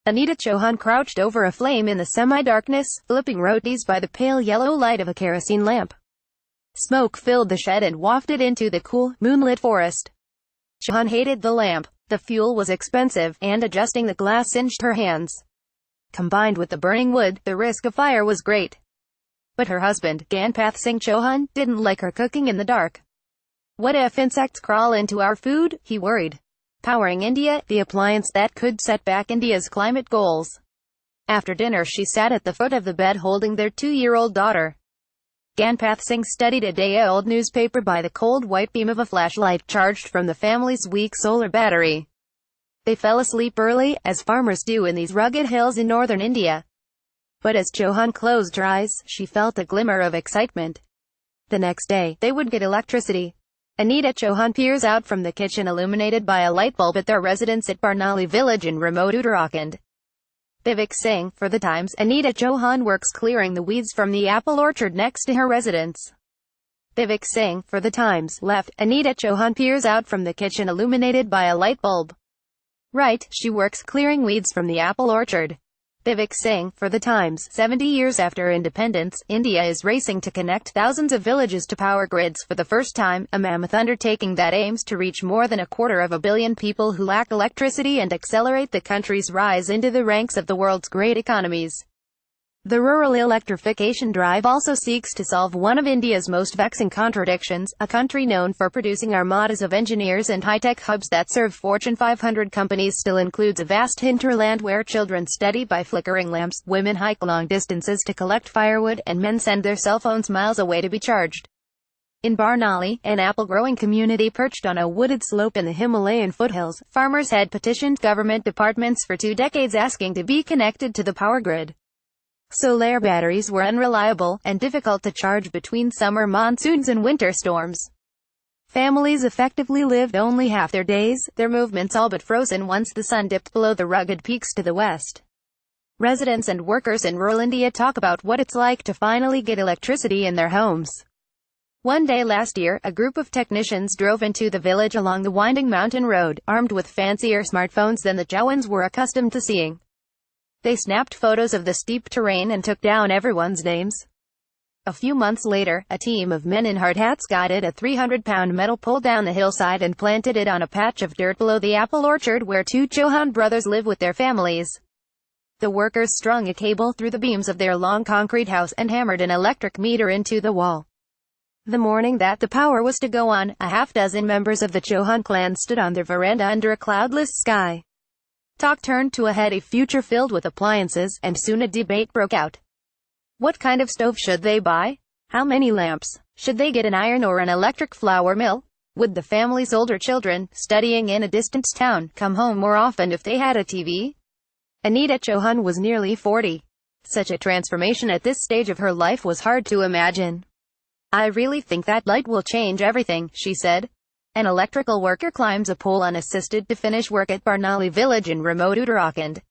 Anita Chauhan crouched over a flame in the semi-darkness, flipping rotis by the pale yellow light of a kerosene lamp. Smoke filled the shed and wafted into the cool, moonlit forest. Chauhan hated the lamp. The fuel was expensive, and adjusting the glass singed her hands. Combined with the burning wood, the risk of fire was great. But her husband, Ganpath Singh Chauhan, didn't like her cooking in the dark. "What if insects crawl into our food?" he worried. Powering India, the appliance that could set back India's climate goals. After dinner she sat at the foot of the bed holding their 2-year-old daughter. Ganpath Singh studied a day-old newspaper by the cold white beam of a flashlight charged from the family's weak solar battery. They fell asleep early, as farmers do in these rugged hills in northern India. But as Chauhan closed her eyes, she felt a glimmer of excitement. The next day, they would get electricity. Anita Chauhan peers out from the kitchen illuminated by a light bulb at their residence at Barnali village in remote Uttarakhand. Vivek Singh, for the Times. Anita Chauhan works clearing the weeds from the apple orchard next to her residence. Vivek Singh, for the Times. Left. Anita Chauhan peers out from the kitchen illuminated by a light bulb. Right, she works clearing weeds from the apple orchard. Vivek Singh, for the Times. 70 years after independence, India is racing to connect thousands of villages to power grids for the first time, a mammoth undertaking that aims to reach more than 250 million people who lack electricity and accelerate the country's rise into the ranks of the world's great economies. The rural electrification drive also seeks to solve one of India's most vexing contradictions, a country known for producing armadas of engineers and high-tech hubs that serve Fortune 500 companies still includes a vast hinterland where children study by flickering lamps, women hike long distances to collect firewood, and men send their cell phones miles away to be charged. In Barnali, an apple-growing community perched on a wooded slope in the Himalayan foothills, farmers had petitioned government departments for 2 decades asking to be connected to the power grid. Solar batteries were unreliable, and difficult to charge between summer monsoons and winter storms. Families effectively lived only half their days, their movements all but frozen once the sun dipped below the rugged peaks to the west. Residents and workers in rural India talk about what it's like to finally get electricity in their homes. One day last year, a group of technicians drove into the village along the winding mountain road, armed with fancier smartphones than the Chauhans were accustomed to seeing. They snapped photos of the steep terrain and took down everyone's names. A few months later, a team of men in hard hats guided a 300-pound metal pole down the hillside and planted it on a patch of dirt below the apple orchard where 2 Chauhan brothers live with their families. The workers strung a cable through the beams of their long concrete house and hammered an electric meter into the wall. The morning that the power was to go on, a half-dozen members of the Chauhan clan stood on their veranda under a cloudless sky. Talk turned to a heady future filled with appliances, and soon a debate broke out. What kind of stove should they buy? How many lamps? Should they get an iron or an electric flour mill? Would the family's older children, studying in a distant town, come home more often if they had a TV? Anita Chauhan was nearly 40. Such a transformation at this stage of her life was hard to imagine. "I really think that light will change everything," she said. An electrical worker climbs a pole unassisted to finish work at Barnali village in remote Uttarakhand.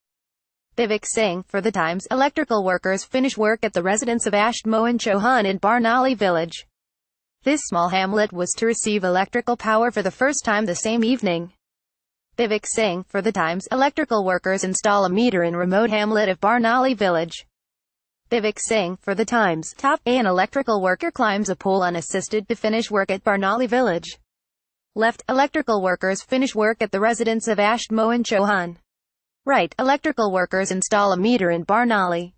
Vivek Singh, for the Times. Electrical workers finish work at the residence of Anita Chauhan in Barnali village. This small hamlet was to receive electrical power for the first time the same evening. Vivek Singh, for the Times. Electrical workers install a meter in remote hamlet of Barnali village. Vivek Singh, for the Times. Top. An electrical worker climbs a pole unassisted to finish work at Barnali village. Left. Electrical workers finish work at the residence of Anita Chauhan. Right. Electrical workers install a meter in Barnali.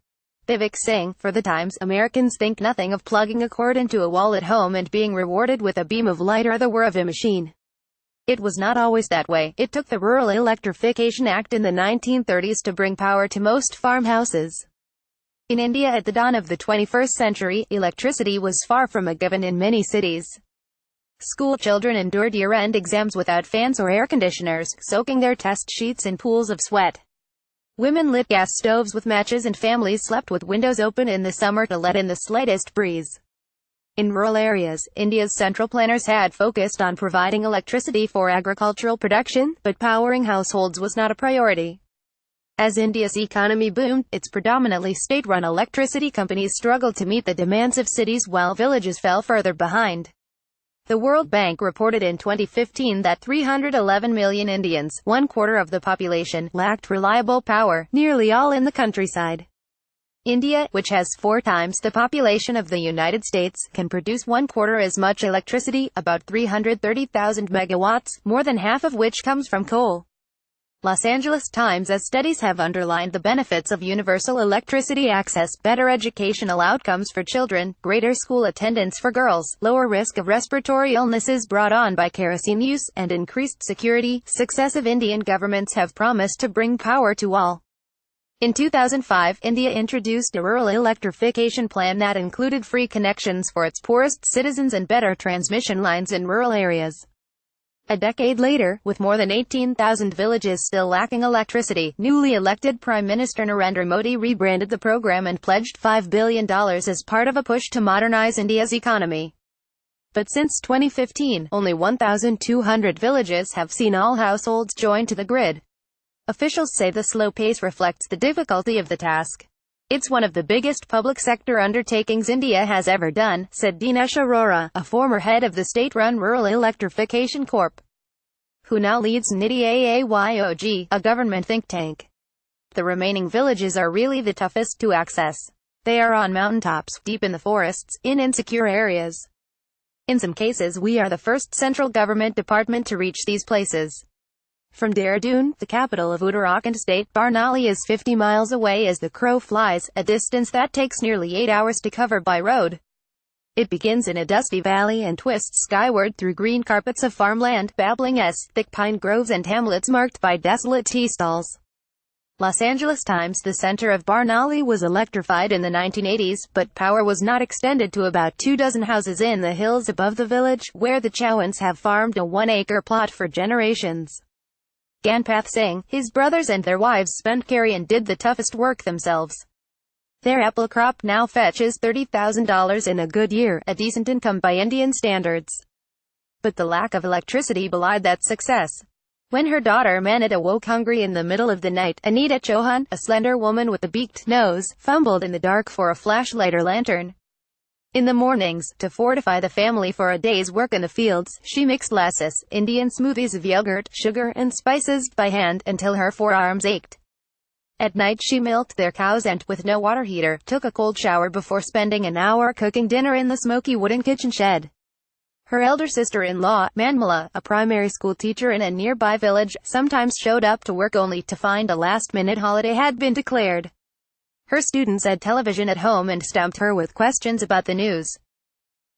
Vivek Singh, for the Times. Americans think nothing of plugging a cord into a wall at home and being rewarded with a beam of light or the whir of a machine. It was not always that way. It took the Rural Electrification Act in the 1930s to bring power to most farmhouses. In India at the dawn of the 21st century, electricity was far from a given in many cities. School children endured year-end exams without fans or air conditioners, soaking their test sheets in pools of sweat. Women lit gas stoves with matches and families slept with windows open in the summer to let in the slightest breeze. In rural areas, India's central planners had focused on providing electricity for agricultural production, but powering households was not a priority. As India's economy boomed, its predominantly state-run electricity companies struggled to meet the demands of cities while villages fell further behind. The World Bank reported in 2015 that 311 million Indians, one-quarter of the population, lacked reliable power, nearly all in the countryside. India, which has 4 times the population of the United States, can produce one-quarter as much electricity, about 330,000 megawatts, more than half of which comes from coal. Los Angeles Times. As studies have underlined the benefits of universal electricity access, better educational outcomes for children, greater school attendance for girls, lower risk of respiratory illnesses brought on by kerosene use, and increased security, successive Indian governments have promised to bring power to all. In 2005, India introduced a rural electrification plan that included free connections for its poorest citizens and better transmission lines in rural areas. A decade later, with more than 18,000 villages still lacking electricity, newly elected Prime Minister Narendra Modi rebranded the program and pledged $5 billion as part of a push to modernize India's economy. But since 2015, only 1,200 villages have seen all households join to the grid. Officials say the slow pace reflects the difficulty of the task. It's one of the biggest public sector undertakings India has ever done, said Dinesh Arora, a former head of the state-run Rural Electrification Corp, who now leads NITI Aayog, a government think tank. The remaining villages are really the toughest to access. They are on mountaintops, deep in the forests, in insecure areas. In some cases we are the first central government department to reach these places. From Dehradun, the capital of Uttarakhand state, Barnali is 50 miles away as the crow flies, a distance that takes nearly 8 hours to cover by road. It begins in a dusty valley and twists skyward through green carpets of farmland, babbling thick pine groves and hamlets marked by desolate tea stalls. Los Angeles Times. The center of Barnali was electrified in the 1980s, but power was not extended to about 24 houses in the hills above the village, where the Chauhans have farmed a 1-acre plot for generations. Ganpath Singh, his brothers and their wives spent carry and did the toughest work themselves. Their apple crop now fetches $30,000 in a good year, a decent income by Indian standards. But the lack of electricity belied that success. When her daughter Manita woke hungry in the middle of the night, Anita Chauhan, a slender woman with a beaked nose, fumbled in the dark for a flashlight or lantern. In the mornings, to fortify the family for a day's work in the fields, she mixed lassis, Indian smoothies of yogurt, sugar, and spices, by hand, until her forearms ached. At night she milked their cows and, with no water heater, took a cold shower before spending an hour cooking dinner in the smoky wooden kitchen shed. Her elder sister-in-law, Angele, a primary school teacher in a nearby village, sometimes showed up to work only to find a last-minute holiday had been declared. Her students had television at home and stumped her with questions about the news.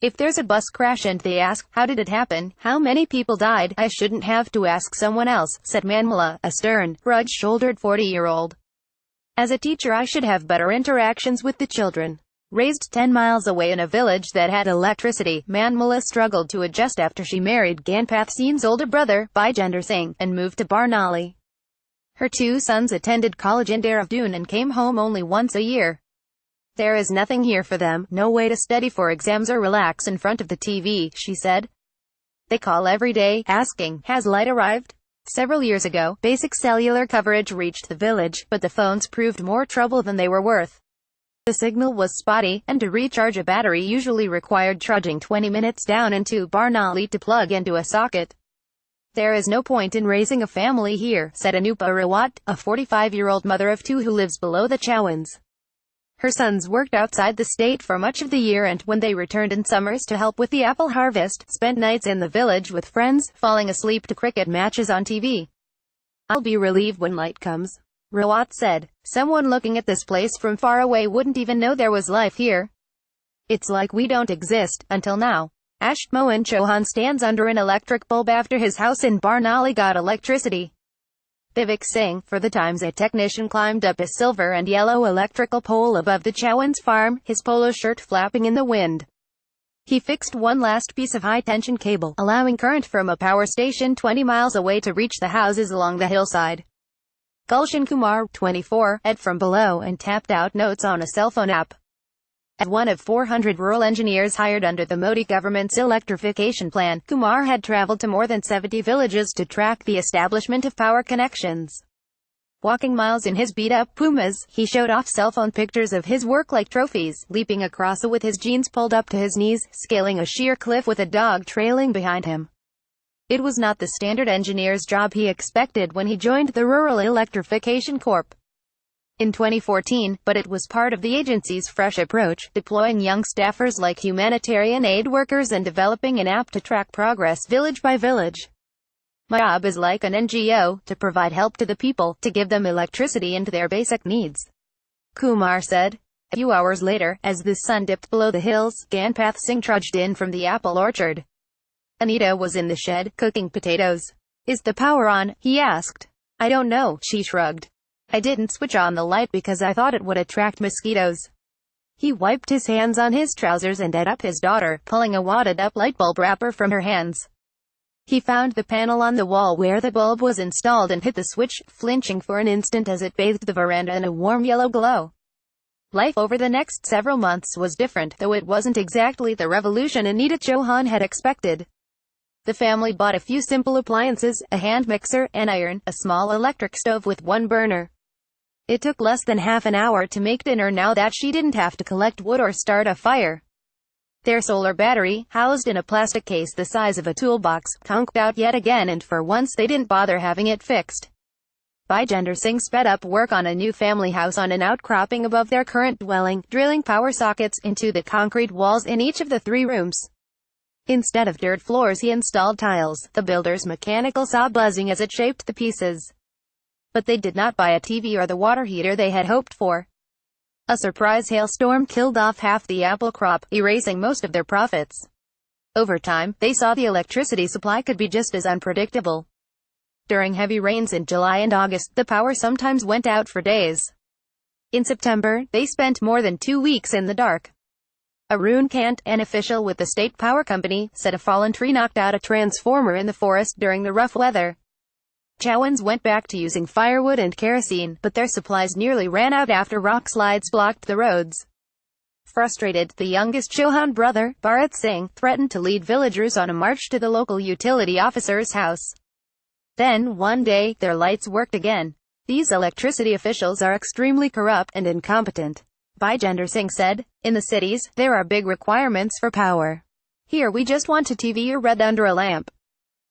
If there's a bus crash and they ask, "How did it happen? How many people died?" I shouldn't have to ask someone else, said Angele, a stern, broad-shouldered 40-year-old. As a teacher I should have better interactions with the children. Raised 10 miles away in a village that had electricity, Angele struggled to adjust after she married Ganpath Singh's older brother, Bijender Singh, and moved to Barnali. Her 2 sons attended college in Dehradun and came home only once a year. There is nothing here for them, no way to study for exams or relax in front of the TV, she said. They call every day, asking, "Has light arrived?" Several years ago, basic cellular coverage reached the village, but the phones proved more trouble than they were worth. The signal was spotty, and to recharge a battery usually required trudging 20 minutes down into Barnali to plug into a socket. There is no point in raising a family here, said Anupa Rawat, a 45-year-old mother of 2 who lives below the Chauhans. Her sons worked outside the state for much of the year and, when they returned in summers to help with the apple harvest, spent nights in the village with friends, falling asleep to cricket matches on TV. I'll be relieved when light comes, Rawat said. Someone looking at this place from far away wouldn't even know there was life here. It's like we don't exist, until now. Ashmohan Chauhan stands under an electric bulb after his house in Barnali got electricity. Vivek Singh, for the Times. A technician climbed up a silver and yellow electrical pole above the Chauhan's farm, his polo shirt flapping in the wind. He fixed one last piece of high-tension cable, allowing current from a power station 20 miles away to reach the houses along the hillside. Gulshan Kumar, 24, read from below and tapped out notes on a cell phone app. As one of 400 rural engineers hired under the Modi government's electrification plan, Kumar had traveled to more than 70 villages to track the establishment of power connections. Walking miles in his beat-up Pumas, he showed off cell phone pictures of his work like trophies, leaping across it with his jeans pulled up to his knees, scaling a sheer cliff with a dog trailing behind him. It was not the standard engineer's job he expected when he joined the Rural Electrification Corp. in 2014, but it was part of the agency's fresh approach, deploying young staffers like humanitarian aid workers and developing an app to track progress village by village. My job is like an NGO, to provide help to the people, to give them electricity and their basic needs, Kumar said. A few hours later, as the sun dipped below the hills, Ganpath Singh trudged in from the apple orchard. Anita was in the shed, cooking potatoes. "Is the power on?" he asked. "I don't know," she shrugged. "I didn't switch on the light because I thought it would attract mosquitoes." He wiped his hands on his trousers and ate up his daughter, pulling a wadded-up light bulb wrapper from her hands. He found the panel on the wall where the bulb was installed and hit the switch, flinching for an instant as it bathed the veranda in a warm yellow glow. Life over the next several months was different, though it wasn't exactly the revolution Anita Chauhan had expected. The family bought a few simple appliances, a hand mixer, an iron, a small electric stove with one burner. It took less than half an hour to make dinner now that she didn't have to collect wood or start a fire. Their solar battery, housed in a plastic case the size of a toolbox, conked out yet again, and for once they didn't bother having it fixed. Ganpath Singh sped up work on a new family house on an outcropping above their current dwelling, drilling power sockets into the concrete walls in each of the 3 rooms. Instead of dirt floors he installed tiles, the builder's mechanical saw buzzing as it shaped the pieces. But they did not buy a TV or the water heater they had hoped for. A surprise hailstorm killed off half the apple crop, erasing most of their profits. Over time, they saw the electricity supply could be just as unpredictable. During heavy rains in July and August, the power sometimes went out for days. In September, they spent more than 2 weeks in the dark. Arun Kant, an official with the state power company, said a fallen tree knocked out a transformer in the forest during the rough weather. Chauhans went back to using firewood and kerosene, but their supplies nearly ran out after rock slides blocked the roads. Frustrated, the youngest Chauhan brother, Bharat Singh, threatened to lead villagers on a march to the local utility officer's house. Then, one day, their lights worked again. "These electricity officials are extremely corrupt and incompetent," Ganpath Singh said. "In the cities, there are big requirements for power. Here we just want a TV or read under a lamp."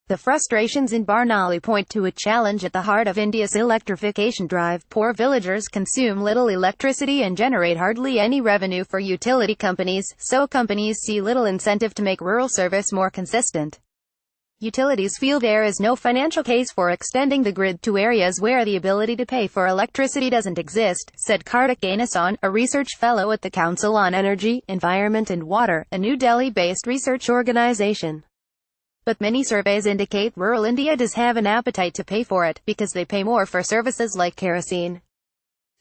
The frustrations in Barnauli point to a challenge at the heart of India's electrification drive. Poor villagers consume little electricity and generate hardly any revenue for utility companies, so companies see little incentive to make rural service more consistent. Utilities feel there is no financial case for extending the grid to areas where the ability to pay for electricity doesn't exist, said Kartik Ganesan, a research fellow at the Council on Energy, Environment and Water, a New Delhi-based research organization. But many surveys indicate rural India does have an appetite to pay for it, because they pay more for services like kerosene.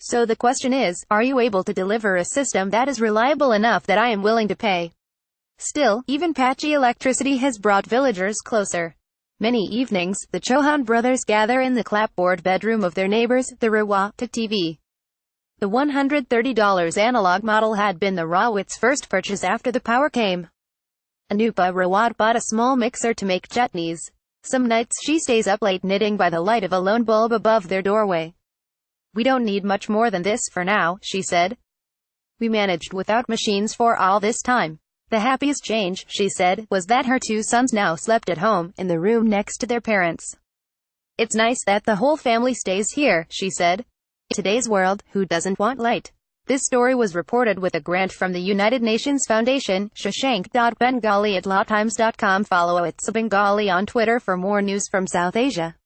So the question is, are you able to deliver a system that is reliable enough that I am willing to pay? Still, even patchy electricity has brought villagers closer. Many evenings, the Chauhan brothers gather in the clapboard bedroom of their neighbors, the Rawat TV. The $130 analog model had been the Rawats' first purchase after the power came. Anupa Rawat bought a small mixer to make chutneys. Some nights she stays up late knitting by the light of a lone bulb above their doorway. "We don't need much more than this for now," she said. "We managed without machines for all this time." The happiest change, she said, was that her 2 sons now slept at home, in the room next to their parents. "It's nice that the whole family stays here," she said. "In today's world, who doesn't want light?" This story was reported with a grant from the United Nations Foundation. Shashank.bengali@lawtimes.com. Follow @bengali on Twitter for more news from South Asia.